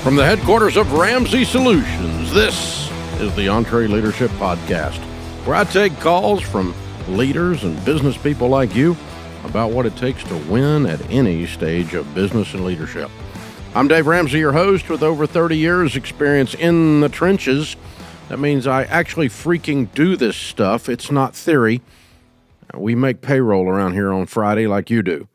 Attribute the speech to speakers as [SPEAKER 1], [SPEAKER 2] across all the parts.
[SPEAKER 1] From the headquarters of Ramsey Solutions, this is the EntreLeadership Podcast, where I take calls from leaders and business people like you about what it takes to win at any stage of business and leadership. I'm Dave Ramsey, your host, with over 30 years experience in the trenches. That means I actually freaking do this stuff. It's not theory. We make payroll around here on Friday like you do.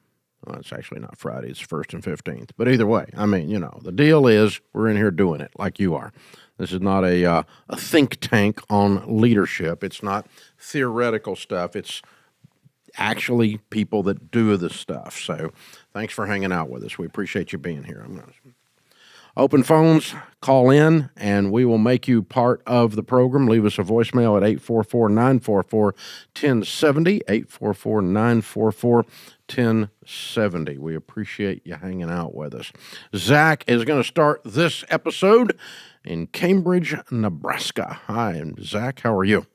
[SPEAKER 1] Well, it's actually not Friday. It's 1st and 15th. But either way, I mean, the deal is we're in here doing it like you are. This is not a think tank on leadership. It's not theoretical stuff. It's actually people that do the stuff. So thanks for hanging out with us. We appreciate you being here. I'm going to open phones, call in, and we will make you part of the program. Leave us a voicemail at 844-944-1070, 844-944-1070. We appreciate you hanging out with us. Zach is going to start this episode in Cambridge, Nebraska. Hi, Zach. How are you?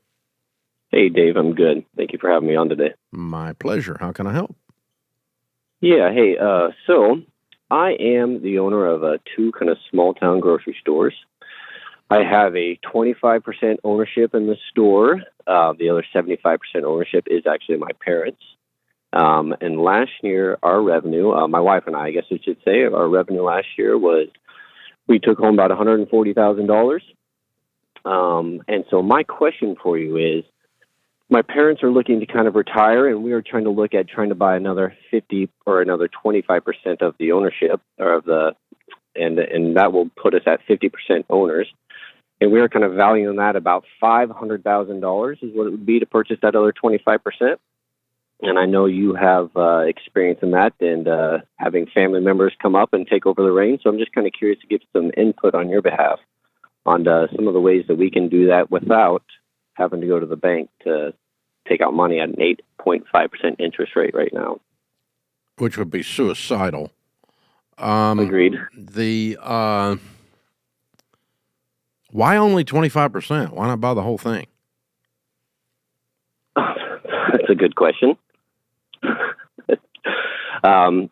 [SPEAKER 2] Hey, Dave. I'm good. Thank you for having me on today.
[SPEAKER 1] My pleasure. How can I help?
[SPEAKER 2] Yeah. Hey, so I am the owner of two kind of small-town grocery stores. I have a 25% ownership in the store. The other 75% ownership is actually my parents. And last year, our revenue, my wife and I guess I should say, our revenue last year was, we took home about $140,000. And so my question for you is, my parents are looking to kind of retire, and we are trying to buy another 50 or another 25% of the ownership, or of the, and that will put us at 50% owners. And we are kind of valuing that about $500,000 is what it would be to purchase that other 25%. And I know you have experience in that and having family members come up and take over the reins. So I'm just kind of curious to get some input on your behalf on some of the ways that we can do that without having to go to the bank to take out money at an 8.5% interest rate right now.
[SPEAKER 1] Which would be suicidal.
[SPEAKER 2] Agreed.
[SPEAKER 1] Why only 25%? Why not buy the whole thing?
[SPEAKER 2] That's a good question. I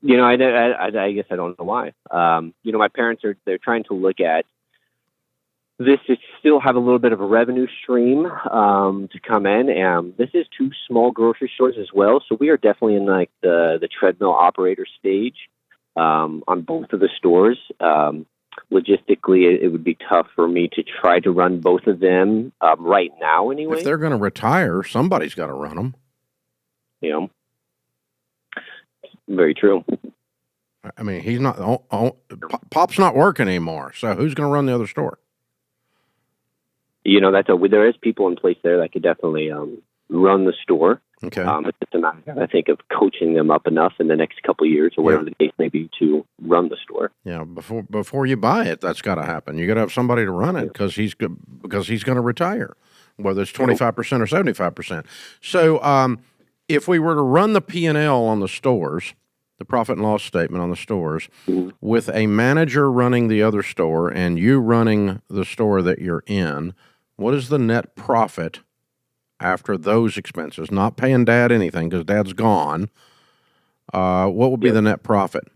[SPEAKER 2] guess I don't know why. My parents they're trying to look at this to still have a little bit of a revenue stream to come in. And this is two small grocery stores as well. So we are definitely in like the treadmill operator stage on both of the stores. Logistically, it would be tough for me to try to run both of them right now anyway.
[SPEAKER 1] If they're going to retire, somebody's got to run them.
[SPEAKER 2] Very true.
[SPEAKER 1] I mean, he's not, Pop's not working anymore. So who's going to run the other store?
[SPEAKER 2] There is people in place there that could definitely run the store.
[SPEAKER 1] Okay.
[SPEAKER 2] It's just a matter, I think, of coaching them up enough in the next couple of years or whatever the case may be to run the store. Yeah,
[SPEAKER 1] before you buy it, that's got to happen. You got to have somebody to run it because he's going to retire, whether it's 25% or 75%. So if we were to run the P&L on the stores, the profit and loss statement on the stores, with a manager running the other store and you running the store that you're in, what is the net profit after those expenses? Not paying Dad anything because Dad's gone. What would be the net profit?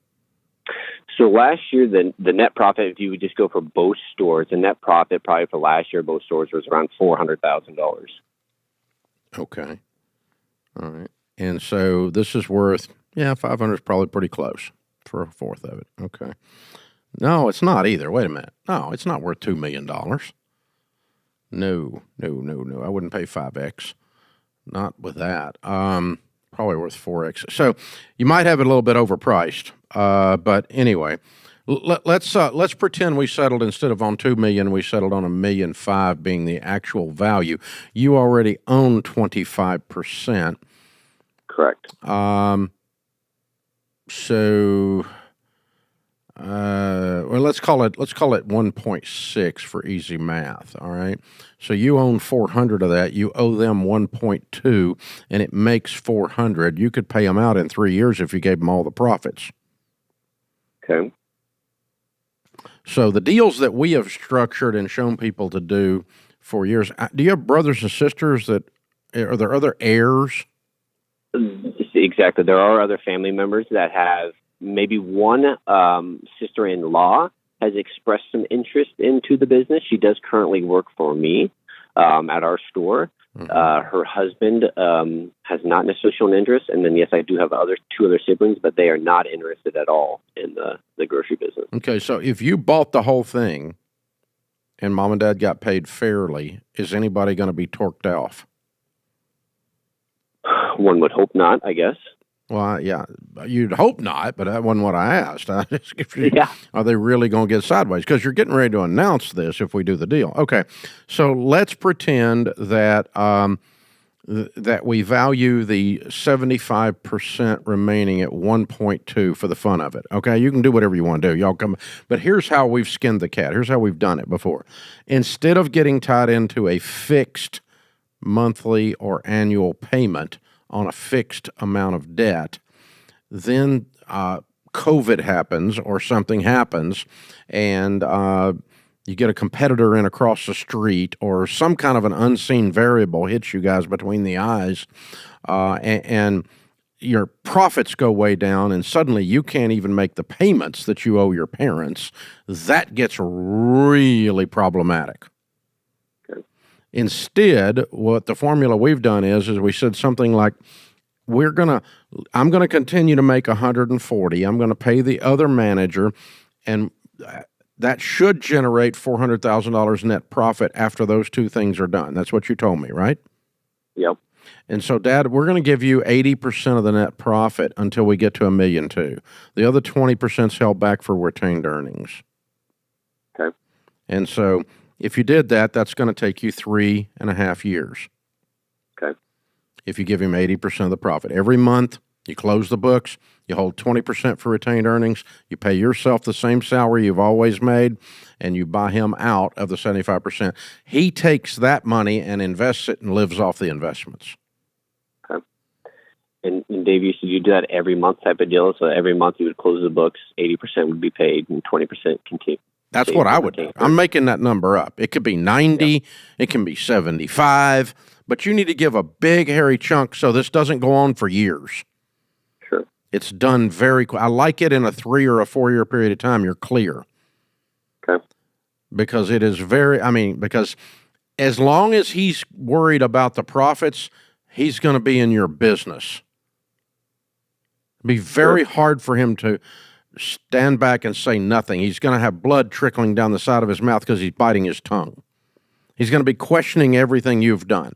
[SPEAKER 2] So last year, the net profit, if you would just go for both stores, the net profit probably for last year, both stores was around $400,000.
[SPEAKER 1] Okay. All right. And so this is worth, 500 is probably pretty close for a fourth of it. Okay. No, it's not either. Wait a minute. No, it's not worth $2 million. No. I wouldn't pay 5X. Not with that. Probably worth 4X. So you might have it a little bit overpriced. But anyway, let's pretend we settled, instead of on $2 million, we settled on $1.5 million being the actual value. You already own 25%.
[SPEAKER 2] Correct.
[SPEAKER 1] So let's call it 1.6 for easy math. All right. So you own 400 of that. You owe them 1.2, and it makes 400. You could pay them out in 3 years if you gave them all the profits.
[SPEAKER 2] Okay.
[SPEAKER 1] So the deals that we have structured and shown people to do for years. Do you have brothers and sisters are there other heirs?
[SPEAKER 2] Exactly. There are other family members that have maybe one sister-in-law has expressed some interest into the business. She does currently work for me at our store. Her husband has not necessarily shown interest, and then yes, I do have two other siblings, but they are not interested at all in the grocery business.
[SPEAKER 1] Okay, so if you bought the whole thing and mom and dad got paid fairly, is anybody going to be torqued off?
[SPEAKER 2] One would hope not, I guess.
[SPEAKER 1] Well, yeah, you'd hope not, but that wasn't what I asked.
[SPEAKER 2] Yeah.
[SPEAKER 1] Are they really going to get sideways? Because you're getting ready to announce this if we do the deal. Okay, so let's pretend that that we value the 75% remaining at 1.2 for the fun of it. Okay, you can do whatever you want to do. Y'all come, but here's how we've skinned the cat. Here's how we've done it before. Instead of getting tied into a fixed monthly or annual payment on a fixed amount of debt, then COVID happens or something happens, and you get a competitor in across the street, or some kind of an unseen variable hits you guys between the eyes, and your profits go way down, and suddenly you can't even make the payments that you owe your parents. That gets really problematic. Instead, what the formula we've done is we said something like, I'm going to continue to make 140. I'm going to pay the other manager, and that should generate $400,000 net profit after those two things are done. That's what you told me, right?
[SPEAKER 2] Yep.
[SPEAKER 1] And so, Dad, we're going to give you 80% of the net profit until we get to $1.2 million. The other 20% is held back for retained earnings.
[SPEAKER 2] Okay.
[SPEAKER 1] And so, if you did that, that's going to take you 3.5 years.
[SPEAKER 2] Okay.
[SPEAKER 1] If you give him 80% of the profit. Every month, you close the books, you hold 20% for retained earnings, you pay yourself the same salary you've always made, and you buy him out of the 75%. He takes that money and invests it and lives off the investments.
[SPEAKER 2] Okay. And Dave, you said you do that every month type of deal, so every month you would close the books, 80% would be paid, and 20% continue.
[SPEAKER 1] That's what I would do. I'm making that number up. It could be 90, yep. It can be 75, but you need to give a big, hairy chunk so this doesn't go on for years.
[SPEAKER 2] Sure.
[SPEAKER 1] It's done very quick. I like it in a 3 or a 4 year period of time. You're clear.
[SPEAKER 2] Okay.
[SPEAKER 1] Because it is because as long as he's worried about the profits, he's going to be in your business. It'd be very hard for him to stand back and say nothing. He's going to have blood trickling down the side of his mouth because he's biting his tongue. He's going to be questioning everything you've done.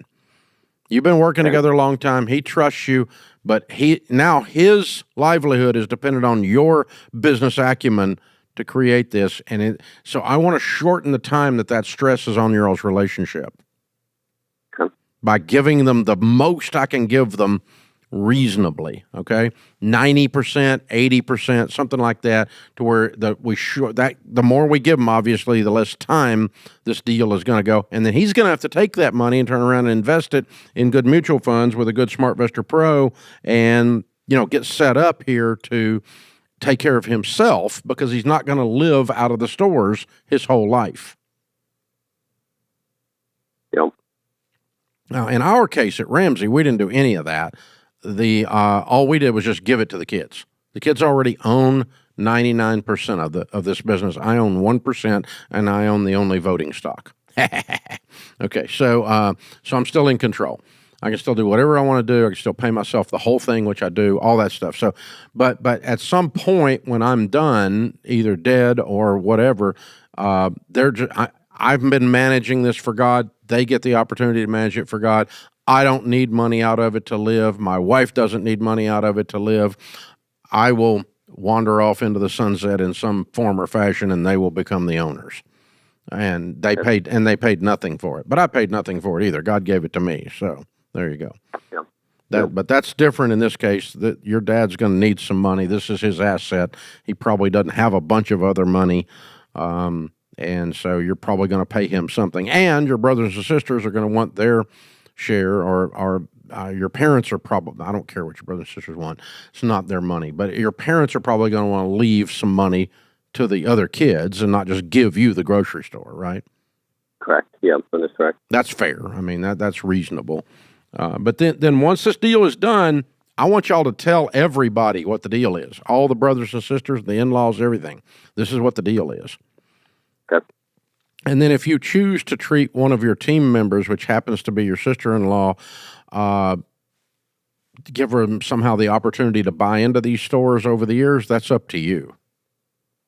[SPEAKER 1] You've been working together a long time. He trusts you, but now his livelihood is dependent on your business acumen to create this. So I want to shorten the time that stress is on your all's relationship by giving them the most I can give them reasonably, okay? 90%, 80%, something like that, to where the more we give him, obviously, the less time this deal is going to go. And then he's going to have to take that money and turn around and invest it in good mutual funds with a good SmartVestor Pro and, get set up here to take care of himself, because he's not going to live out of the stores his whole life.
[SPEAKER 2] Yep.
[SPEAKER 1] Now, in our case at Ramsey, we didn't do any of that. All we did was just give it to the kids. The kids already own 99% of this business. I own 1%, and I own the only voting stock. Okay, so I'm still in control. I can still do whatever I want to do. I can still pay myself the whole thing, which I do, all that stuff. So, but at some point when I'm done, either dead or whatever, I've been managing this for God. They get the opportunity to manage it for God. I don't need money out of it to live. My wife doesn't need money out of it to live. I will wander off into the sunset in some form or fashion, and they will become the owners. And they paid nothing for it. But I paid nothing for it either. God gave it to me. So there you go. Yeah. But that's different in this case. That your dad's going to need some money. This is his asset. He probably doesn't have a bunch of other money. And so you're probably going to pay him something. And your brothers and sisters are going to want their share, or your parents are probably, I don't care what your brothers and sisters want, it's not their money, but your parents are probably going to want to leave some money to the other kids and not just give you the grocery store, right?
[SPEAKER 2] Correct. Yeah, that is correct.
[SPEAKER 1] That's fair. I mean, that's reasonable. But then once this deal is done, I want y'all to tell everybody what the deal is. All the brothers and sisters, the in-laws, everything. This is what the deal is. And then if you choose to treat one of your team members, which happens to be your sister-in-law, give her somehow the opportunity to buy into these stores over the years, that's up to you.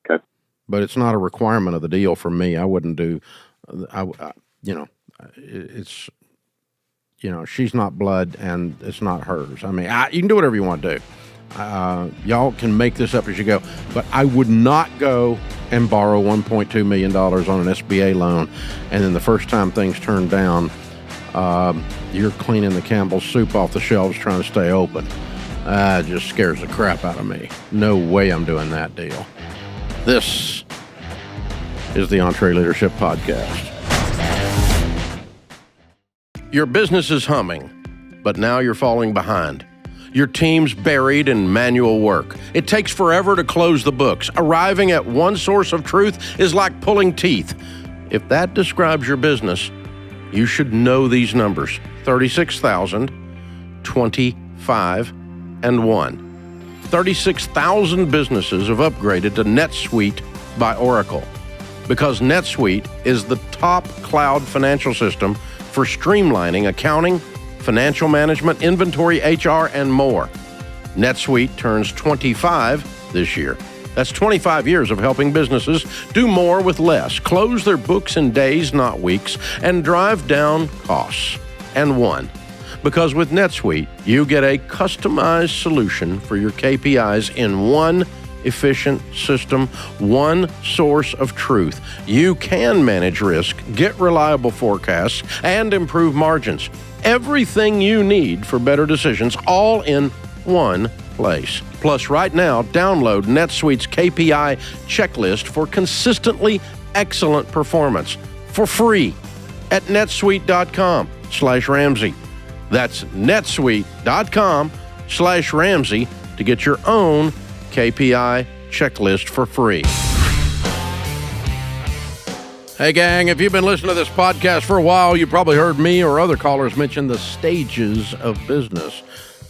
[SPEAKER 2] Okay.
[SPEAKER 1] But it's not a requirement of the deal for me. I wouldn't do, it's, she's not blood and it's not hers. I mean, you can do whatever you want to do. Y'all can make this up as you go, but I would not go and borrow $1.2 million on an SBA loan, and then the first time things turn down, you're cleaning the Campbell's soup off the shelves trying to stay open. It just scares the crap out of me. No way I'm doing that deal. This is the EntreLeadership Podcast. Your business is humming, but now you're falling behind. Your team's buried in manual work. It takes forever to close the books. Arriving at one source of truth is like pulling teeth. If that describes your business, you should know these numbers: 36,000, 25, and 1. 36,000 businesses have upgraded to Netsuite by Oracle, because Netsuite is the top cloud financial system for streamlining accounting, financial management, inventory, HR, and more. Netsuite turns 25 this year. That's 25 years of helping businesses do more with less, close their books in days, not weeks, and drive down costs. And one, because with Netsuite, you get a customized solution for your KPIs in one efficient system, one source of truth. You can manage risk, get reliable forecasts, and improve margins. Everything you need for better decisions, all in one place. Plus, right now, download NetSuite's KPI checklist for consistently excellent performance for free at netsuite.com/Ramsey. That's netsuite.com/Ramsey to get your own KPI checklist for free. Hey gang, if you've been listening to this podcast for a while, you probably heard me or other callers mention the stages of business,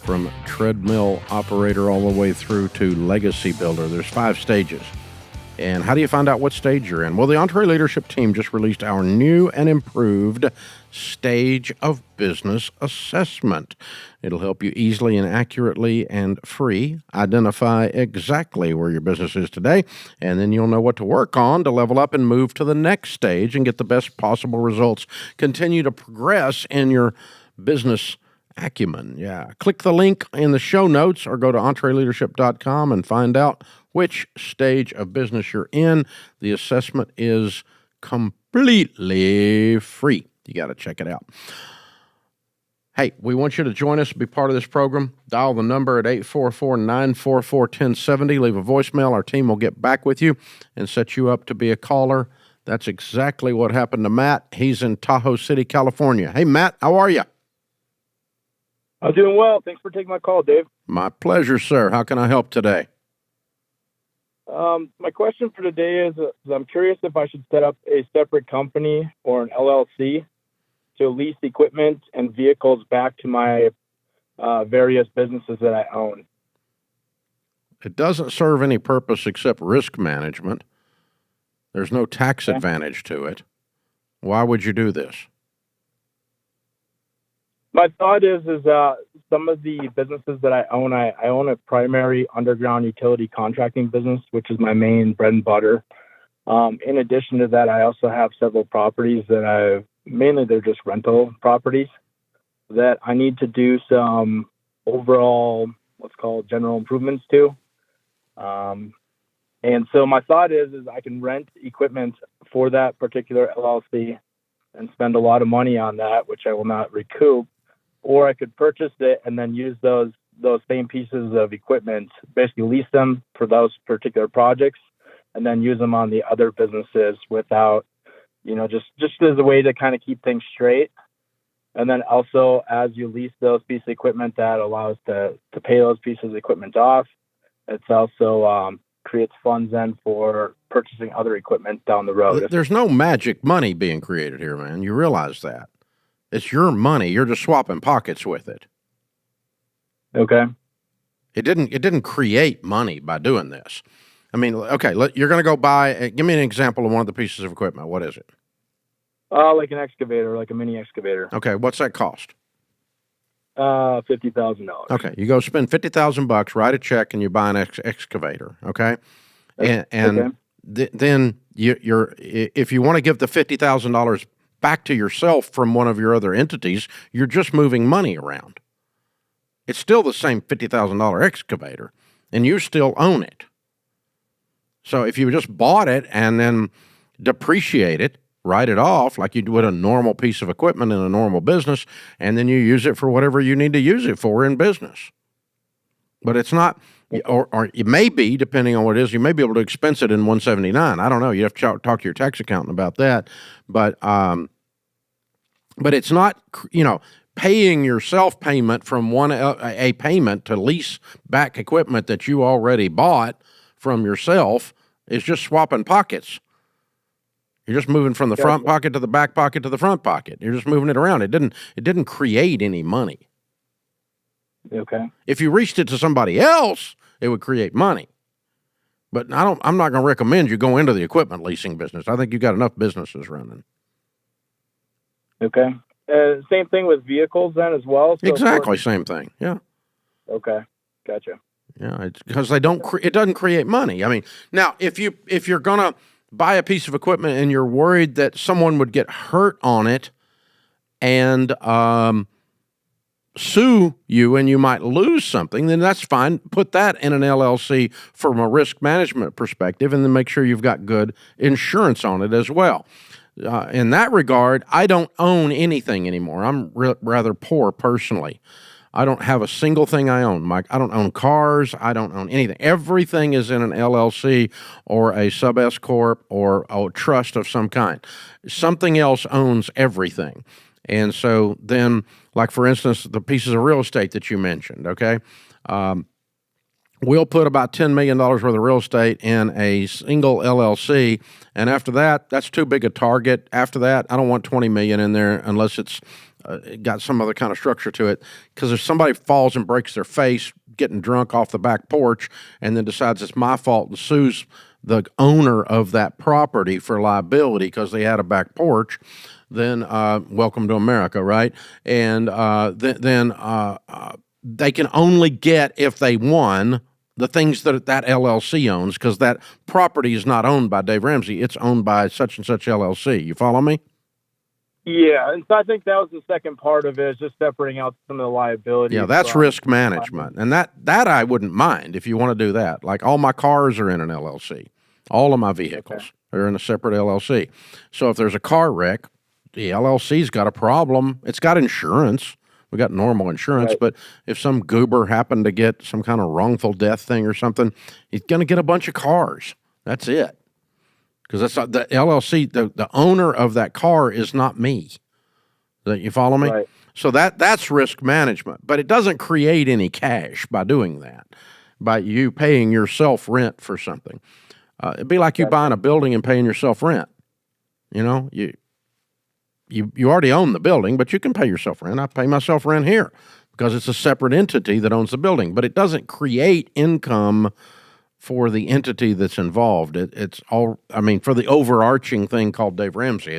[SPEAKER 1] from treadmill operator all the way through to legacy builder. There's 5 stages. And how do you find out what stage you're in? Well, the EntreLeadership team just released our new and improved Stage of Business Assessment. It'll help you easily and accurately and free identify exactly where your business is today, and then you'll know what to work on to level up and move to the next stage and get the best possible results. Continue to progress in your business acumen. Yeah. Click the link in the show notes or go to EntreLeadership.com and find out which stage of business you're in. The assessment is completely free. You got to check it out. Hey, we want you to join us, be part of this program. Dial the number at 844-944-1070. Leave a voicemail. Our team will get back with you and set you up to be a caller. That's exactly what happened to Matt. He's in Tahoe City, California. Hey, Matt, how are you?
[SPEAKER 3] I'm doing well. Thanks for taking my call, Dave.
[SPEAKER 1] My pleasure, sir. How can I help today?
[SPEAKER 3] My question for today is I'm curious if I should set up a separate company or an LLC to lease equipment and vehicles back to my various businesses that I own.
[SPEAKER 1] It doesn't serve any purpose except risk management. There's no tax advantage to it. Why would you do this?
[SPEAKER 3] My thought is some of the businesses that I own a primary underground utility contracting business, which is my main bread and butter. In addition to that, I also have several properties that mainly they're just rental properties that I need to do some overall, what's called general improvements to. And so my thought is I can rent equipment for that particular LLC and spend a lot of money on that, which I will not recoup. Or I could purchase it and then use those same pieces of equipment, basically lease them for those particular projects, and then use them on the other businesses without, just as a way to kind of keep things straight. And then also, as you lease those pieces of equipment, that allows to pay those pieces of equipment off. It's also creates funds then for purchasing other equipment down the road.
[SPEAKER 1] There's no magic money being created here, man. You realize that. It's your money. You're just swapping pockets with it.
[SPEAKER 3] Okay.
[SPEAKER 1] It didn't create money by doing this. I mean, okay, you're going to go buy. Give me an example of one of the pieces of equipment. What is it?
[SPEAKER 3] Like an excavator, like a mini excavator.
[SPEAKER 1] Okay, what's that cost?
[SPEAKER 3] $50,000.
[SPEAKER 1] Okay, you go spend $50,000, write a check, and you buy an excavator. Okay, and
[SPEAKER 3] Okay.
[SPEAKER 1] then you're if you want to give the $50,000 back to yourself from one of your other entities, you're just moving money around. It's still the same $50,000 excavator, and you still own it. So if you just bought it and then depreciate it, write it off like you would a normal piece of equipment in a normal business, and then you use it for whatever you need to use it for in business. But it's not, or it may be, depending on what it is, you may be able to expense it in 179. I don't know. You have to talk to your tax accountant about that. But it's not, paying yourself payment from a payment to lease back equipment that you already bought from yourself is just swapping pockets. You're just moving from the front pocket to the back pocket to the front pocket. You're just moving it around. It didn't create any money.
[SPEAKER 3] Okay.
[SPEAKER 1] If you reached it to somebody else, it would create money. But I'm not going to recommend you go into the equipment leasing business. I think you got enough businesses running.
[SPEAKER 3] Okay. Same thing with vehicles then as well? So
[SPEAKER 1] exactly, same thing. Yeah.
[SPEAKER 3] Okay. Gotcha.
[SPEAKER 1] Yeah, it's because it doesn't create money. I mean, now if you're going to buy a piece of equipment and you're worried that someone would get hurt on it and sue you and you might lose something, then that's fine. Put that in an LLC from a risk management perspective, and then make sure you've got good insurance on it as well. In that regard, I don't own anything anymore. I'm rather poor personally. I don't have a single thing I own, Mike. I don't own cars. I don't own anything. Everything is in an LLC or a sub-S corp or a trust of some kind. Something else owns everything. And so then, like for instance, the pieces of real estate that you mentioned, okay? We'll put about $10 million worth of real estate in a single LLC, and after that, that's too big a target. After that, I don't want $20 million in there unless it's got some other kind of structure to it, because if somebody falls and breaks their face getting drunk off the back porch and then decides it's my fault and sues the owner of that property for liability because they had a back porch, then welcome to America, right? And then they can only get, if they won, the things that LLC owns, because that property is not owned by Dave Ramsey. It's owned by such and such LLC. You follow me?
[SPEAKER 3] Yeah, and so I think that was the second part of it, is just separating out some of the liability.
[SPEAKER 1] Yeah, that's risk management, and that I wouldn't mind if you want to do that. Like all my cars are in an LLC. All of my vehicles are in a separate LLC. So if there's a car wreck, the LLC's got a problem. It's got insurance. We got normal insurance, but if some goober happened to get some kind of wrongful death thing or something, he's going to get a bunch of cars. That's it. Because that's not, the LLC, the owner of that car is not me. You follow me?
[SPEAKER 3] Right.
[SPEAKER 1] So that's risk management, but it doesn't create any cash by doing that, by you paying yourself rent for something. It'd be like you buying a building and paying yourself rent. You know, you already own the building, but you can pay yourself rent. I pay myself rent here because it's a separate entity that owns the building, but it doesn't create income for the entity that's involved. It's all, I mean, for the overarching thing called Dave Ramsey,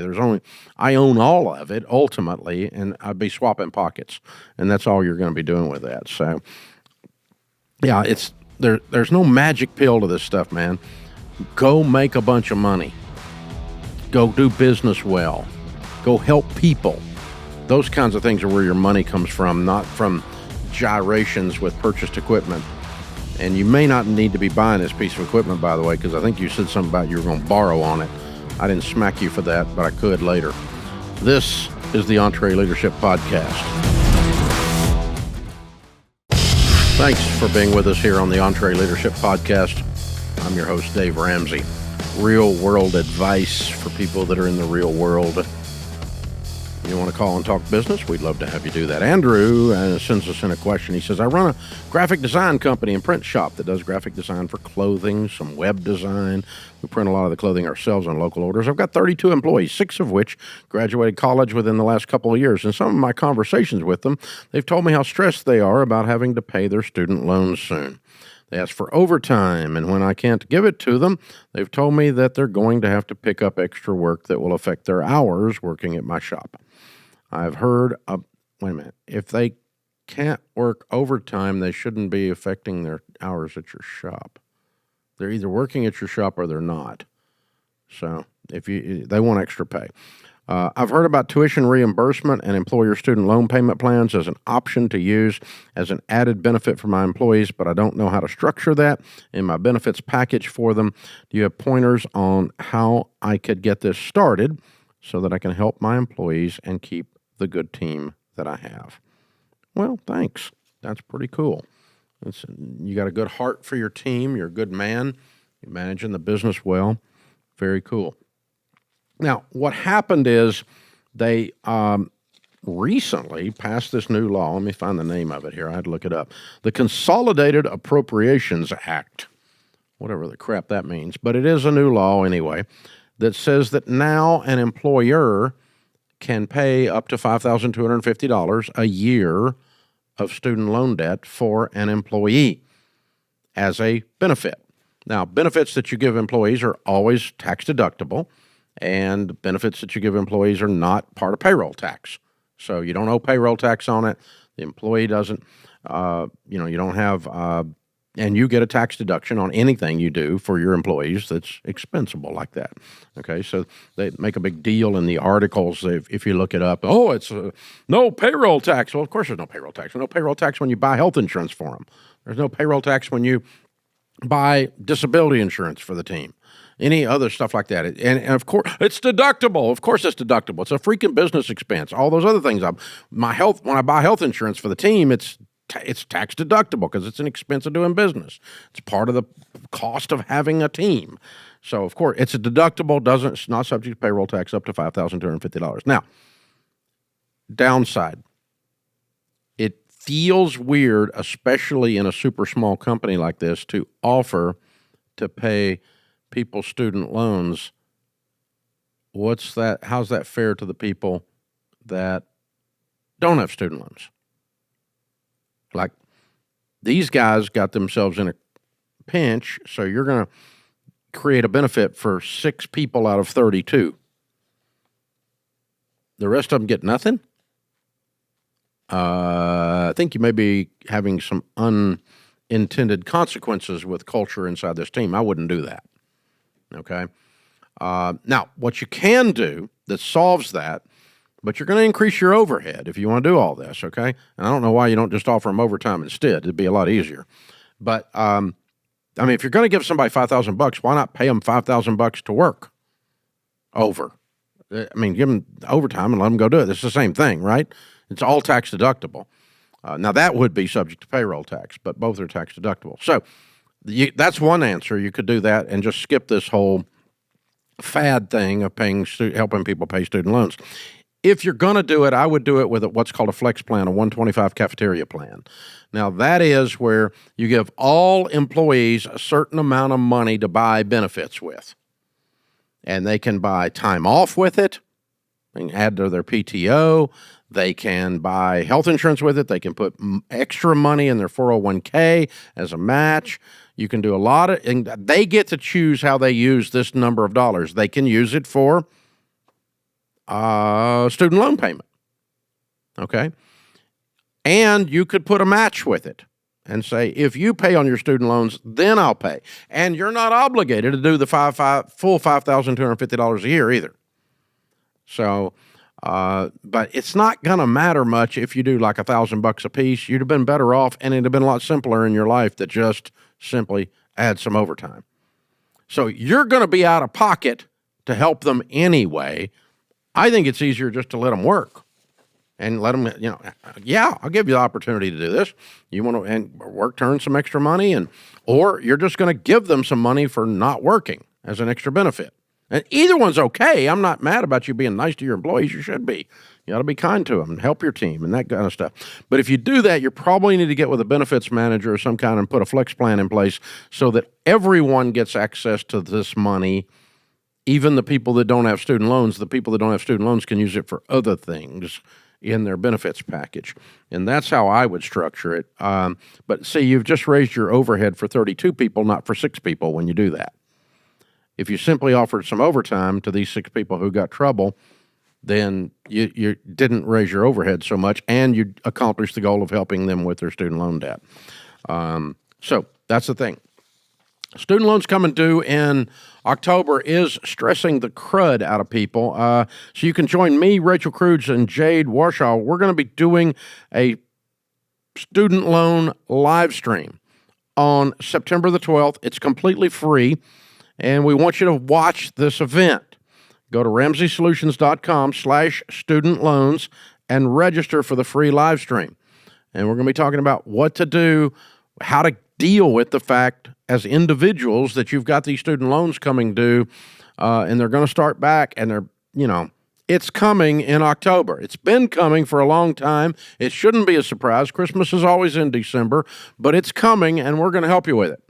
[SPEAKER 1] I own all of it ultimately, and I'd be swapping pockets, and that's all you're going to be doing with that. So, yeah, there's no magic pill to this stuff, man. Go make a bunch of money. Go do business well. Go help people. Those kinds of things are where your money comes from, not from gyrations with purchased equipment. And you may not need to be buying this piece of equipment, by the way, because I think you said something about you were going to borrow on it. I didn't smack you for that, but I could later. This is the EntreLeadership Podcast. Thanks for being with us here on the EntreLeadership Podcast. I'm your host, Dave Ramsey. Real world advice for people that are in the real world. You want to call and talk business? We'd love to have you do that. Andrew sends us in a question. He says, I run a graphic design company and print shop that does graphic design for clothing, some web design. We print a lot of the clothing ourselves on local orders. I've got 32 employees, 6 of which graduated college within the last couple of years. In some of my conversations with them, they've told me how stressed they are about having to pay their student loans soon. They ask for overtime, and when I can't give it to them, they've told me that they're going to have to pick up extra work that will affect their hours working at my shop. I've heard wait a minute, if they can't work overtime, they shouldn't be affecting their hours at your shop. They're either working at your shop or they're not. So they want extra pay. I've heard about tuition reimbursement and employer student loan payment plans as an option to use as an added benefit for my employees, but I don't know how to structure that in my benefits package for them. Do you have pointers on how I could get this started so that I can help my employees and keep the good team that I have? Well, thanks. That's pretty cool. You got a good heart for your team. You're a good man. You're managing the business well. Very cool. Now, what happened is they recently passed this new law. Let me find the name of it here. I had to look it up. The Consolidated Appropriations Act, whatever the crap that means. But it is a new law anyway that says that now an employer can pay up to $5,250 a year of student loan debt for an employee as a benefit. Now, benefits that you give employees are always tax deductible, and benefits that you give employees are not part of payroll tax. So you don't owe payroll tax on it. The employee doesn't, you don't have, and you get a tax deduction on anything you do for your employees that's expensable like that. Okay, so they make a big deal in the articles if you look it up. Oh, it's no payroll tax. Well, of course there's no payroll tax. There's no payroll tax when you buy health insurance for them. There's no payroll tax when you buy disability insurance for the team. Any other stuff like that. And of course, it's deductible. Of course it's deductible. It's a freaking business expense. All those other things. When I buy health insurance for the team, it's tax deductible because it's an expense of doing business. It's part of the cost of having a team. So, of course, it's a deductible. It's not subject to payroll tax up to $5,250. Now, downside. It feels weird, especially in a super small company like this, to offer to pay people's student loans. What's that? How's that fair to the people that don't have student loans? Like, these guys got themselves in a pinch, so you're going to create a benefit for 6 people out of 32. The rest of them get nothing? I think you may be having some unintended consequences with culture inside this team. I wouldn't do that. Okay. Now, what you can do that solves that, but you're going to increase your overhead if you want to do all this. Okay. And I don't know why you don't just offer them overtime instead. It'd be a lot easier. But if you're going to give somebody $5,000, why not pay them $5,000 to work over? Give them overtime and let them go do it. It's the same thing, right? It's all tax deductible. Now that would be subject to payroll tax, but both are tax deductible. So that's one answer. You could do that and just skip this whole fad thing of helping people pay student loans. If you're going to do it, I would do it with what's called a flex plan, a 125 cafeteria plan. Now, that is where you give all employees a certain amount of money to buy benefits with. And they can buy time off with it. They can add to their PTO. They can buy health insurance with it. They can put extra money in their 401k as a match. You can do a lot of, and they get to choose how they use this number of dollars. They can use it for student loan payment. Okay. And you could put a match with it and say, if you pay on your student loans, then I'll pay. And you're not obligated to do the full $5,250 a year either. So, but it's not going to matter much if you do like $1,000 a piece. You'd have been better off, and it'd have been a lot simpler in your life to just simply add some overtime. So you're going to be out of pocket to help them anyway. I think it's easier just to let them work and let them, I'll give you the opportunity to do this. You want to work, turn some extra money, or you're just going to give them some money for not working as an extra benefit. And either one's okay. I'm not mad about you being nice to your employees. You should be. You ought to be kind to them and help your team and that kind of stuff. But if you do that, you probably need to get with a benefits manager of some kind and put a flex plan in place so that everyone gets access to this money. Even the people that don't have student loans, the people that don't have student loans can use it for other things in their benefits package. And that's how I would structure it. But see, you've just raised your overhead for 32 people, not for 6 people when you do that. If you simply offered some overtime to these 6 people who got trouble, then you didn't raise your overhead so much, and you accomplished the goal of helping them with their student loan debt. So that's the thing. Student loans coming due in October is stressing the crud out of people. So you can join me, Rachel Crudes, and Jade Warshaw. We're going to be doing a student loan live stream on September the 12th. It's completely free, and we want you to watch this event. Go to RamseySolutions.com/student loans and register for the free live stream. And we're going to be talking about what to do, how to deal with the fact as individuals that you've got these student loans coming due, and they're going to start back, and it's coming in October. It's been coming for a long time. It shouldn't be a surprise. Christmas is always in December, but it's coming, and we're going to help you with it.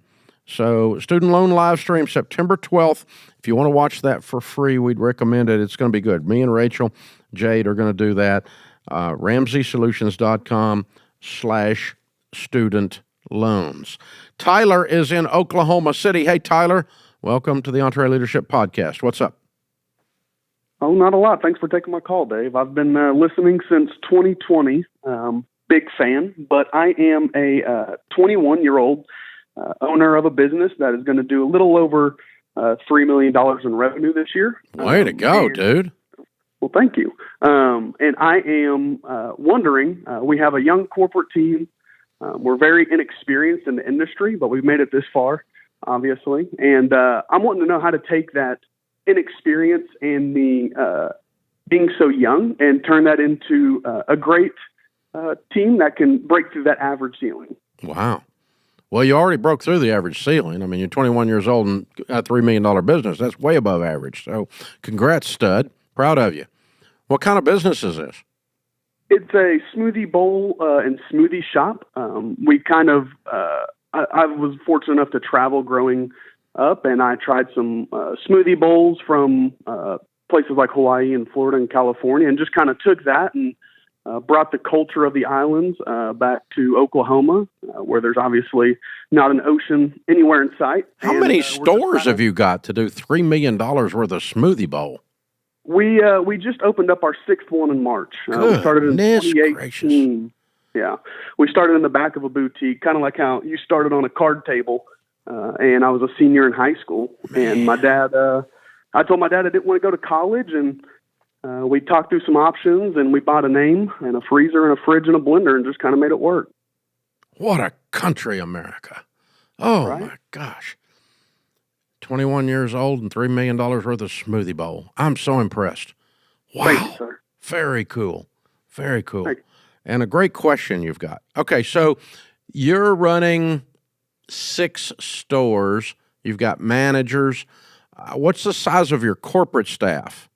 [SPEAKER 1] So student loan live stream September 12th. If you want to watch that for free, we'd recommend it. It's going to be good. Me and Rachel, Jade are going to do that. RamseySolutions.com/student loans. Tyler is in Oklahoma City. Hey, Tyler, welcome to the EntreLeadership Podcast. What's up?
[SPEAKER 4] Oh, not a lot. Thanks for taking my call, Dave. I've been listening since 2020. Big fan, but I am a 21-year-old owner of a business that is going to do a little over $3 million in revenue this year.
[SPEAKER 1] Way to go, dude.
[SPEAKER 4] Well, thank you. And I am wondering, we have a young corporate team. We're very inexperienced in the industry, but we've made it this far, obviously. And I'm wanting to know how to take that inexperience and the being so young and turn that into a great team that can break through that average ceiling.
[SPEAKER 1] Wow. Well, you already broke through the average ceiling. I mean, you're 21 years old and got a $3 million business. That's way above average. So congrats, stud. Proud of you. What kind of business is this?
[SPEAKER 4] It's a smoothie bowl and smoothie shop. We kind of, I was fortunate enough to travel growing up, and I tried some smoothie bowls from places like Hawaii and Florida and California, and just kind of took that and brought the culture of the islands back to Oklahoma, where there's obviously not an ocean anywhere in sight.
[SPEAKER 1] How many stores have you got to do $3 million worth of smoothie bowl?
[SPEAKER 4] We just opened up our 6th one in March. We started in 2018. Gracious. Yeah, we started in the back of a boutique, kind of like how you started on a card table. And I was a senior in high school. And my dad, I told my dad I didn't want to go to college, and we talked through some options, and we bought a name and a freezer and a fridge and a blender and just kind of made it work.
[SPEAKER 1] What a country, America. Oh, right? My gosh. 21 years old and $3 million worth of smoothie bowl. I'm so impressed. Wow.
[SPEAKER 4] Thank you, sir.
[SPEAKER 1] Very cool. Very cool. And a great question you've got. Okay, so you're running 6 stores. You've got managers. What's the size of your corporate staff?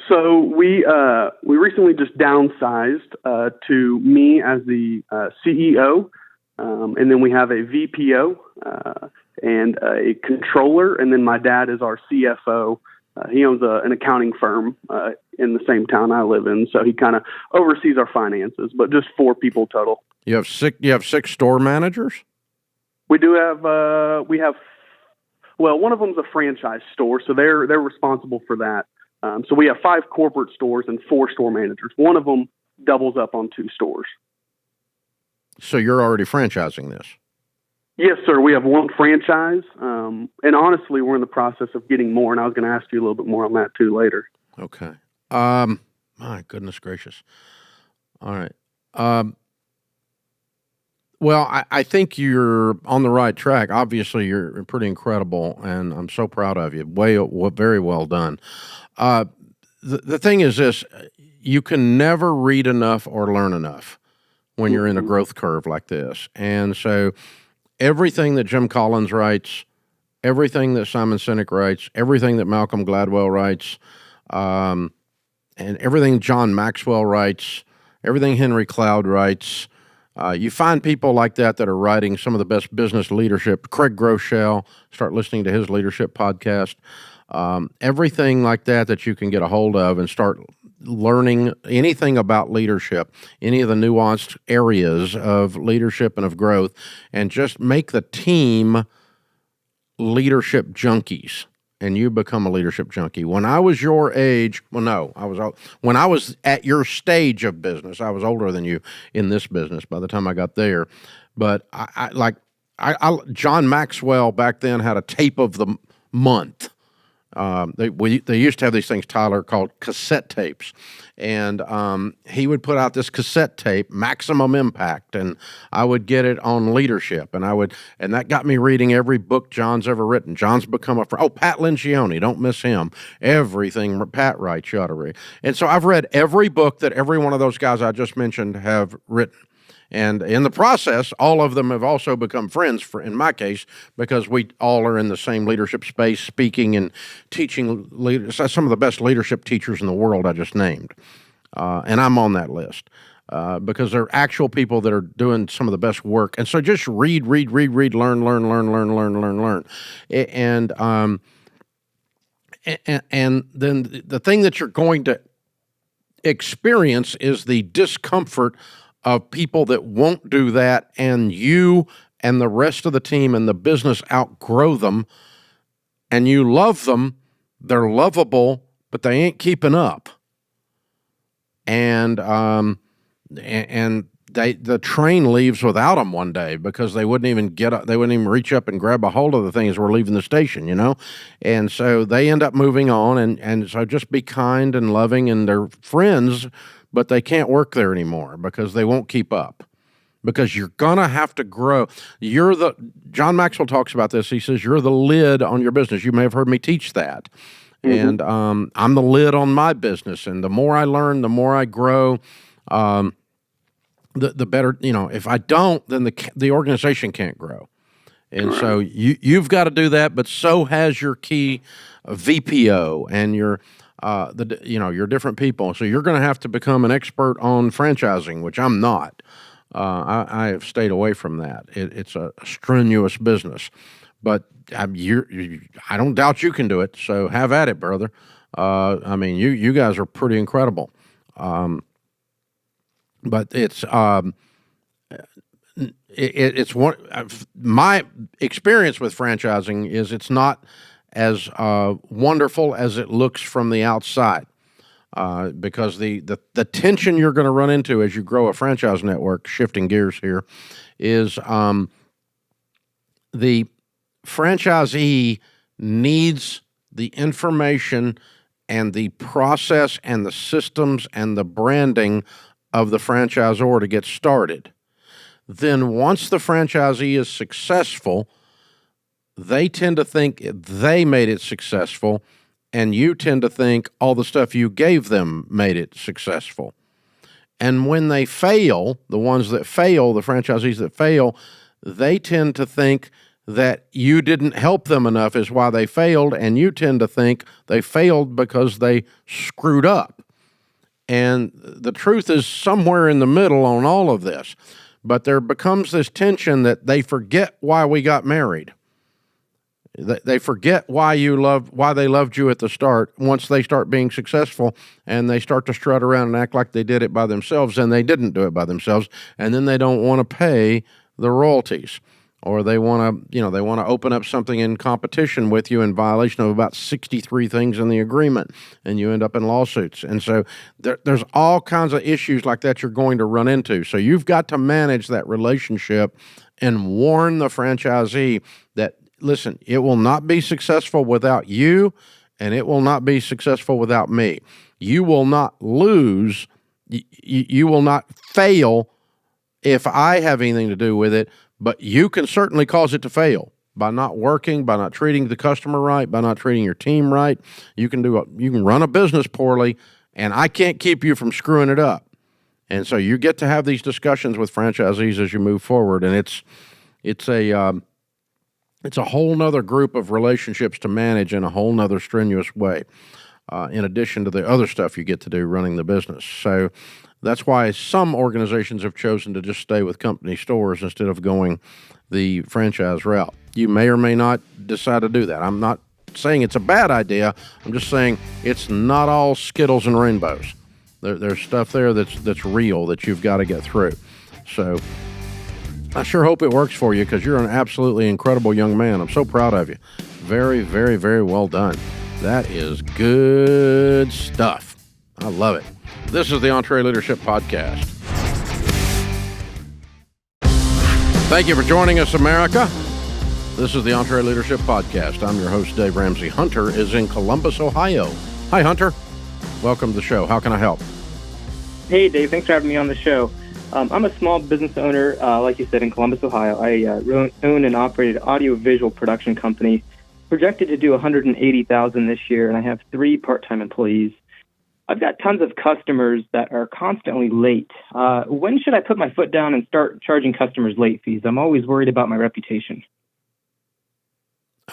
[SPEAKER 4] So we recently just downsized to me as the CEO, and then we have a VPO and a controller, and then my dad is our CFO. He owns an accounting firm in the same town I live in, so he kind of oversees our finances. But just 4 people total. You have
[SPEAKER 1] 6 store managers?
[SPEAKER 4] We do have. Well, one of them's a franchise store, so they're responsible for that. So we have 5 corporate stores and 4 store managers. One of them doubles up on 2 stores.
[SPEAKER 1] So you're already franchising this?
[SPEAKER 4] Yes, sir. We have 1 franchise, and honestly, we're in the process of getting more. And I was going to ask you a little bit more on that too later.
[SPEAKER 1] Okay. My goodness gracious. All right. Well, I think you're on the right track. Obviously, you're pretty incredible, and I'm so proud of you. Very well done. The thing is this, you can never read enough or learn enough when you're in a growth curve like this. And so everything that Jim Collins writes, everything that Simon Sinek writes, everything that Malcolm Gladwell writes, and everything John Maxwell writes, everything Henry Cloud writes, you find people like that are writing some of the best business leadership. Craig Groeschel, start listening to his leadership podcast. Everything like that you can get a hold of and start learning anything about leadership, any of the nuanced areas of leadership and of growth, and just make the team leadership junkies. And you become a leadership junkie. When I was your age, when I was at your stage of business, I was older than you in this business by the time I got there. But John Maxwell back then had a tape of the month. They used to have these things, Tyler, called cassette tapes, and he would put out this cassette tape, Maximum Impact, and I would get it on leadership, and that got me reading every book John's ever written. John's become a friend. Oh, Pat Lencioni, don't miss him. Everything Pat writes, you ought to read. And so I've read every book that every one of those guys I just mentioned have written. And in the process, all of them have also become friends, in my case, because we all are in the same leadership space, speaking and teaching some of the best leadership teachers in the world I just named. And I'm on that list because they're actual people that are doing some of the best work. And so just read, learn. And then the thing that you're going to experience is the discomfort of people that won't do that, and you and the rest of the team and the business outgrow them, and you love them, they're lovable, but they ain't keeping up. And the train leaves without them one day because they wouldn't even reach up and grab a hold of the thing as we're leaving the station, and so they end up moving on, and so just be kind and loving, and they're friends, but they can't work there anymore because they won't keep up. Because you're going to have to grow. John Maxwell talks about this. He says, you're the lid on your business. You may have heard me teach that. Mm-hmm. And I'm the lid on my business. And the more I learn, the more I grow, the better, if I don't, then the organization can't grow. And right. So you've got to do that, but so has your key VPO and your different people. So you're going to have to become an expert on franchising, which I'm not. I have stayed away from that. It's a strenuous business, but I don't doubt you can do it. So have at it, brother. You guys are pretty incredible. But it's one. My experience with franchising is it's not as wonderful as it looks from the outside, because the tension you're going to run into as you grow a franchise network, shifting gears here, is the franchisee needs the information and the process and the systems and the branding of the franchisor to get started. Then once the franchisee is successful, they tend to think they made it successful, and you tend to think all the stuff you gave them made it successful. And when they fail, the franchisees that fail, they tend to think that you didn't help them enough is why they failed, and you tend to think they failed because they screwed up. And the truth is somewhere in the middle on all of this. But there becomes this tension that they forget why we got married. They forget why they loved you at the start once they start being successful, and they start to strut around and act like they did it by themselves, and they didn't do it by themselves, and then they don't want to pay the royalties, or they want to open up something in competition with you in violation of about 63 things in the agreement, and you end up in lawsuits. And so there's all kinds of issues like that you're going to run into. So you've got to manage that relationship and warn the franchisee that, listen, it will not be successful without you, and it will not be successful without me. You will not lose. You will not fail if I have anything to do with it, but you can certainly cause it to fail by not working, by not treating the customer right, by not treating your team right. You can run a business poorly, and I can't keep you from screwing it up. And so you get to have these discussions with franchisees as you move forward, and it's a whole nother group of relationships to manage in a whole nother strenuous way, in addition to the other stuff you get to do running the business. So that's why some organizations have chosen to just stay with company stores instead of going the franchise route. You may or may not decide to do that. I'm not saying it's a bad idea. I'm just saying it's not all Skittles and rainbows. There's stuff there that's real that you've got to get through. So I sure hope it works for you, because you're an absolutely incredible young man. I'm so proud of you. Very, very, very well done. That is good stuff. I love it. This is the EntreLeadership Podcast. Thank you for joining us, America. This is the EntreLeadership Podcast. I'm your host, Dave Ramsey. Hunter is in Columbus, Ohio. Hi, Hunter. Welcome to the show. How can I help?
[SPEAKER 5] Hey, Dave. Thanks for having me on the show. I'm a small business owner, like you said, in Columbus, Ohio. I own and operate an audio-visual production company, projected to do $180,000 this year, and I have 3 part-time employees. I've got tons of customers that are constantly late. When should I put my foot down and start charging customers late fees? I'm always worried about my reputation.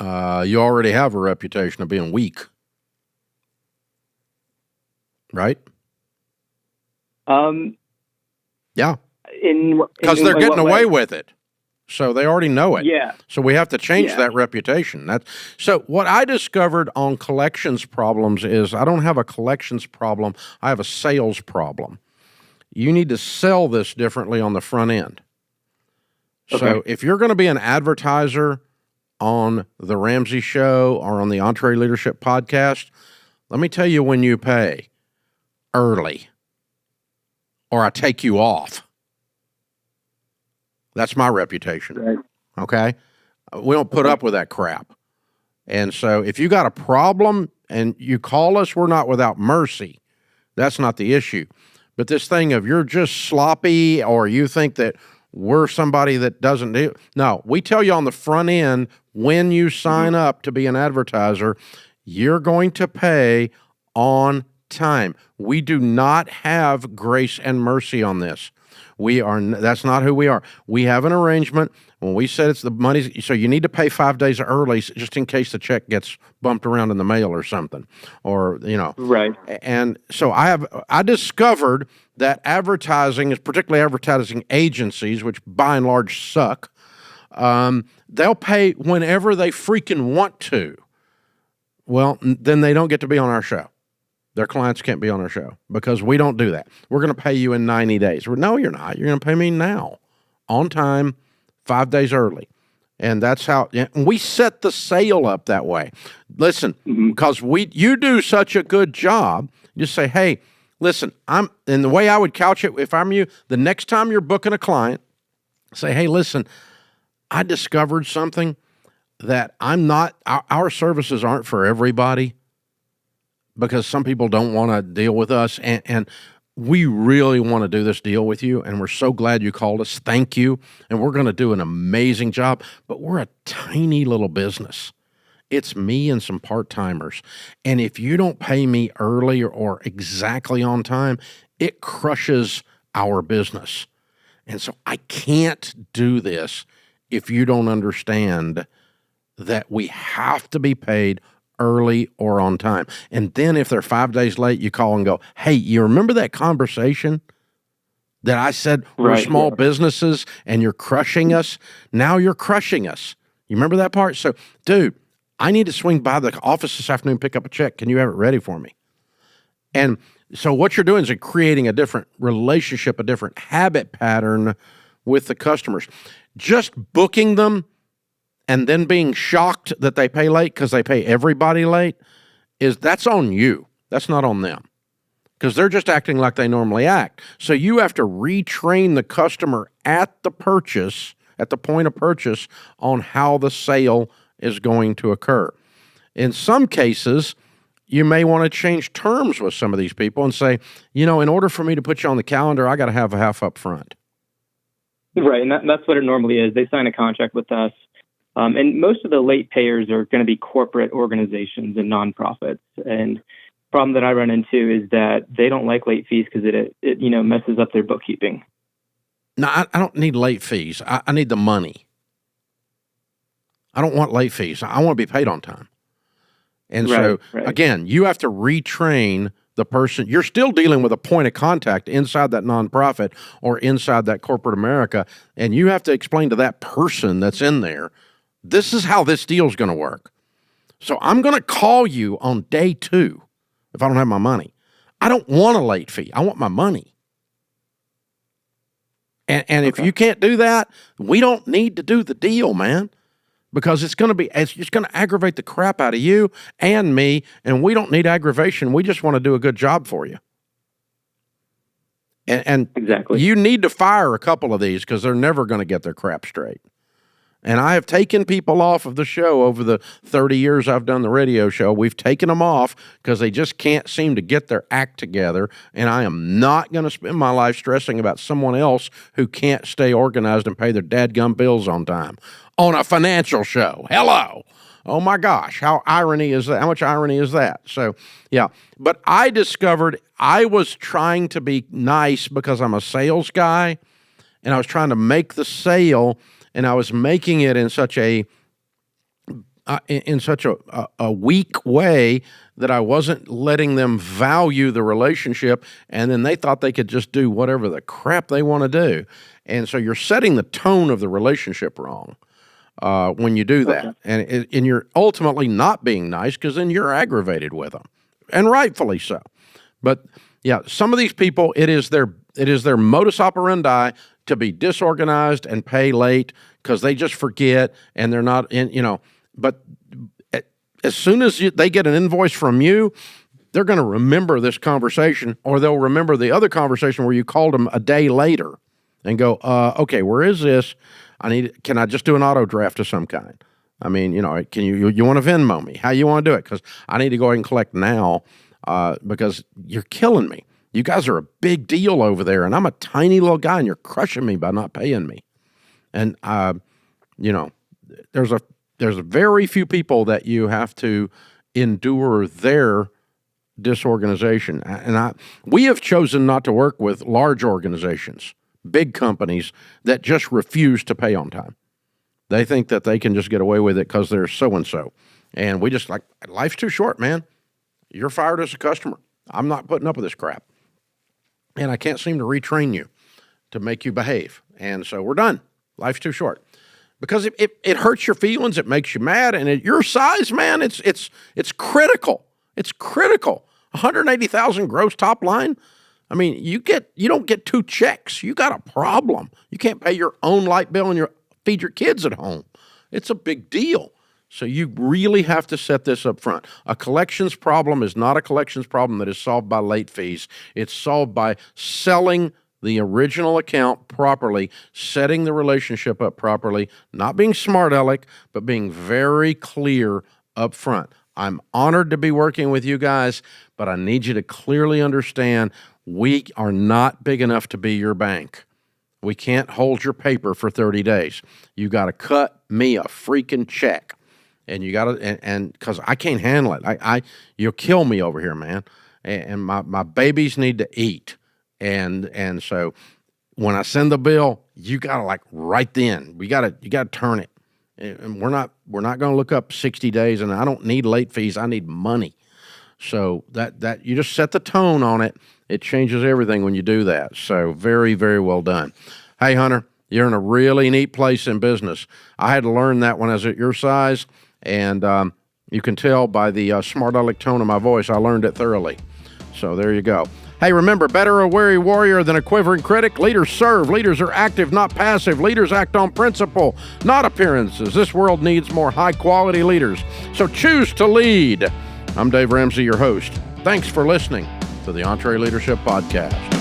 [SPEAKER 1] You already have a reputation of being weak, right? Yeah. Because they're getting away with it. So they already know it.
[SPEAKER 5] Yeah.
[SPEAKER 1] So we have to change that reputation. So what I discovered on collections problems is I don't have a collections problem. I have a sales problem. You need to sell this differently on the front end. Okay. So if you're going to be an advertiser on the Ramsey Show or on the EntreLeadership Podcast, let me tell you when you pay early, or I take you off. That's my reputation. Right. Okay? We don't put up with that crap. And so if you got a problem and you call us, we're not without mercy. That's not the issue. But this thing of you're just sloppy, or you think that we're somebody that doesn't do. No, we tell you on the front end, when you sign up to be an advertiser, you're going to pay on time. We do not have grace and mercy on this. That's not who we are. We have an arrangement. When we said it's the money, so you need to pay 5 days early just in case the check gets bumped around in the mail or something, or, Right. And so I discovered that advertising, particularly advertising agencies, which by and large suck, they'll pay whenever they freaking want to. Well, then they don't get to be on our show. Their clients can't be on our show because we don't do that. We're going to pay you in 90 days. No, you're not. You're going to pay me now, on time, 5 days early. And that's how we set the sale up that way. Listen, because you do such a good job, just say, hey, listen, and the way I would couch it, if I'm you, the next time you're booking a client, say, hey, listen, I discovered something that our services aren't for everybody, because some people don't want to deal with us, and we really want to do this deal with you, and we're so glad you called us. Thank you, and we're going to do an amazing job, but we're a tiny little business. It's me and some part-timers, and if you don't pay me early or exactly on time, it crushes our business. And so I can't do this if you don't understand that we have to be paid early or on time. And then if they're 5 days late, you call and go, hey, you remember that conversation that I said we're small businesses and you're crushing us? Now you're crushing us. You remember that part? So, dude, I need to swing by the office this afternoon, pick up a check. Can you have it ready for me? And so what you're doing is creating a different relationship, a different habit pattern with the customers. Just booking them and then being shocked that they pay late because they pay everybody late, that's on you. That's not on them, because they're just acting like they normally act. So you have to retrain the customer at the point of purchase, on how the sale is going to occur. In some cases, you may want to change terms with some of these people and say, in order for me to put you on the calendar, I got to have a half up front.
[SPEAKER 5] Right, and that's what it normally is. They sign a contract with us. And most of the late payers are going to be corporate organizations and nonprofits. And the problem that I run into is that they don't like late fees because it messes up their bookkeeping.
[SPEAKER 1] No, I don't need late fees. I need the money. I don't want late fees. I want to be paid on time. And again, you have to retrain the person. You're still dealing with a point of contact inside that nonprofit or inside that corporate America, and you have to explain to that person that's in there, this is how this deal is going to work. So I'm going to call you on day 2 if I don't have my money. I don't want a late fee. I want my money. And if you can't do that, we don't need to do the deal, man, because it's just going to aggravate the crap out of you and me, and we don't need aggravation. We just want to do a good job for you. And
[SPEAKER 5] exactly,
[SPEAKER 1] you need to fire a couple of these because they're never going to get their crap straight. And I have taken people off of the show over the 30 years I've done the radio show. We've taken them off because they just can't seem to get their act together. And I am not going to spend my life stressing about someone else who can't stay organized and pay their dadgum bills on time on a financial show. Hello. Oh my gosh, how irony is that? How much irony is that? So, yeah. But I discovered I was trying to be nice because I'm a sales guy, and I was trying to make the sale, and I was making it in such a weak way that I wasn't letting them value the relationship, and then they thought they could just do whatever the crap they want to do. And so you're setting the tone of the relationship wrong when you do that. Okay. And you're ultimately not being nice because then you're aggravated with them, and rightfully so. But yeah, some of these people, it is their modus operandi to be disorganized and pay late because they just forget and they're not in, but as soon as they get an invoice from you, they're going to remember this conversation, or they'll remember the other conversation where you called them a day later and go, okay, where is this? Can I just do an auto draft of some kind? I mean, can you want to Venmo me? How you want to do it? Because I need to go ahead and collect now because you're killing me. You guys are a big deal over there, and I'm a tiny little guy, and you're crushing me by not paying me. And, there's very few people that you have to endure their disorganization. And we have chosen not to work with large organizations, big companies that just refuse to pay on time. They think that they can just get away with it because they're so-and-so. And we just life's too short, man. You're fired as a customer. I'm not putting up with this crap. And I can't seem to retrain you to make you behave. And so we're done. Life's too short. Because it hurts your feelings, it makes you mad, and at your size, man, it's critical. It's critical. 180,000 gross top line. I mean, you don't get 2 checks. You got a problem. You can't pay your own light bill and feed your kids at home. It's a big deal. So you really have to set this up front. A collections problem is not a collections problem that is solved by late fees. It's solved by selling the original account properly, setting the relationship up properly, not being smart aleck, but being very clear up front. I'm honored to be working with you guys, but I need you to clearly understand we are not big enough to be your bank. We can't hold your paper for 30 days. You got to cut me a freaking check. And you got to, and because I can't handle it. You'll kill me over here, man. And my babies need to eat. And so when I send the bill, you got to right then, you got to turn it. And we're not going to look up 60 days, and I don't need late fees. I need money. So that you just set the tone on it. It changes everything when you do that. So very, very well done. Hey, Hunter, you're in a really neat place in business. I had to learn that when I was at your size, and you can tell by the smart aleck tone of my voice, I learned it thoroughly. So there you go. Hey, remember, better a wary warrior than a quivering critic. Leaders serve. Leaders are active, not passive. Leaders act on principle, not appearances. This world needs more high-quality leaders. So choose to lead. I'm Dave Ramsey, your host. Thanks for listening to the EntreLeadership Podcast.